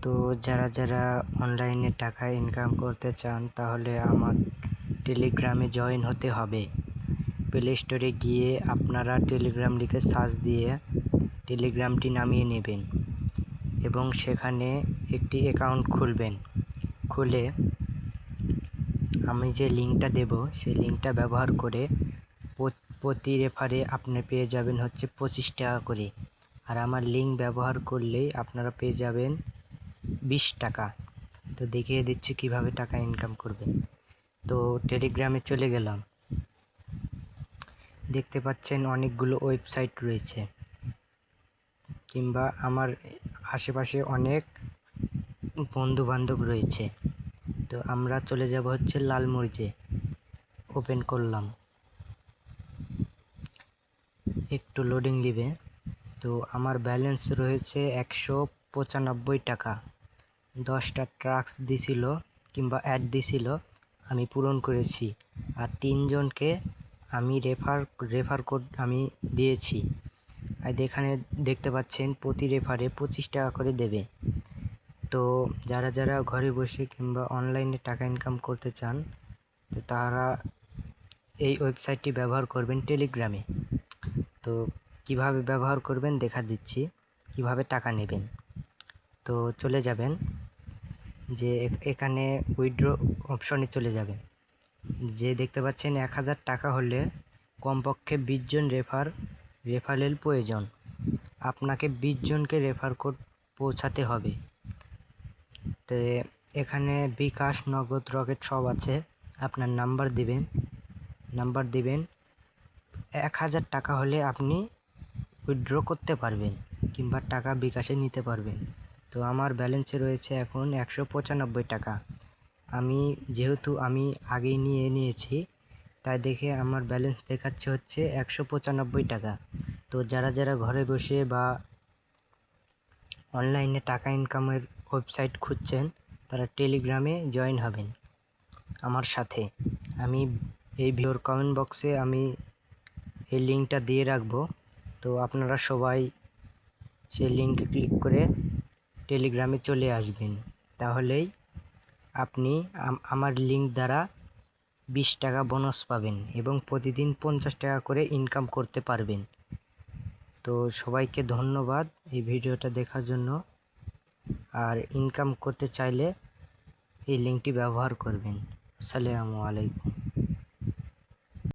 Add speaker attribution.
Speaker 1: তো যারা অনলাইনে টাকা ইনকাম করতে চান তাহলে আমার টেলিগ্রামে জয়েন হতে হবে। প্লে স্টোরে গিয়ে আপনারা টেলিগ্রাম লিখে সার্চ দিয়ে টেলিগ্রামটি নামিয়ে নেবেন এবং সেখানে একটি অ্যাকাউন্ট খুলবেন। খুলে আমি যে লিঙ্কটা দেব সেই লিঙ্কটা ব্যবহার করে প্রতি রেফারে আপনি পেয়ে যাবেন হচ্ছে 25 টাকা করে। আর আমার লিঙ্ক ব্যবহার করলেই আপনারা পেয়ে যাবেন 20 টাকা। তো দেখিয়ে দিচ্ছি কিভাবে টাকা ইনকাম করবেন। তো টেলিগ্রামে চলে গেলাম, দেখতে পাচ্ছেন অনেকগুলো ওয়েবসাইট রয়েছে, কিংবা আমার আশেপাশে অনেক বন্ধু বান্ধব রয়েছে। তো আমরা চলে যাব হচ্ছে লালমরিচে। ওপেন করলাম, একটু লোডিং নেবে। তো আমার ব্যালেন্স রয়েছে 195 টাকা। 10টা টাস্ক দিছিল কিংবা অ্যাড দিছিল, আমি পূরণ করেছি। আর 3 জনকে আমি রেফার কোড আমি দিয়েছি। আর এখানে দেখতে পাচ্ছেন প্রতি রেফারে 25 টাকা করে দেবে। তো যারা ঘরে বসে কিংবা অনলাইনে টাকা ইনকাম করতে চান তো তারা এই ওয়েবসাইটটি ব্যবহার করবেন টেলিগ্রামে। তো কিভাবে ব্যবহার করবেন দেখা দিচ্ছি, কিভাবে টাকা নেবেন। তো চলে যাবেন যে এখানে উইথড্র অপশনে চলে যাবেন। যে দেখতে পাচ্ছেন 1000 টাকা হলে কমপক্ষে 20 জন রেফারেল প্রয়োজন। আপনাকে 20 জনকে রেফার কোড পৌঁছাতে হবে। তো এখানে বিকাশ, নগদ, রকেট সব আছে। আপনার নাম্বার দিবেন। 1000 টাকা হলে আপনি উইথড্র করতে পারবেন কিংবা টাকা বিকাশে নিতে পারবেন। তো আমার ব্যালেন্সে রয়েছে এখন 195 টাকা। যেহেতু আমি আগেই নিয়েছি, তাই দেখে আমার ব্যালেন্স দেখাচ্ছে হচ্ছে 195 টাকা। তো যারা ঘরে বসে বা অনলাইনে টাকা ইনকামের ওয়েবসাইট খুঁজছেন তারা টেলিগ্রামে জয়েন হবেন আমার সাথে। আমি এই ভিডিওর কমেন্ট বক্সে আমি এই লিঙ্কটা দিয়ে রাখবো। তো আপনারা সবাই সেই লিঙ্কে ক্লিক করে টেলিগ্রামে চলে আসবেন। তাহলেই আপনি আমার লিঙ্ক দ্বারা 20 টাকা বোনাস পাবেন এবং প্রতিদিন 50 টাকা করে ইনকাম করতে পারবেন। তো সবাইকে ধন্যবাদ এই ভিডিওটা দেখার জন্য। আর ইনকাম করতে চাইলে এই লিঙ্কটি ব্যবহার করবেন। আসসালামু আলাইকুম।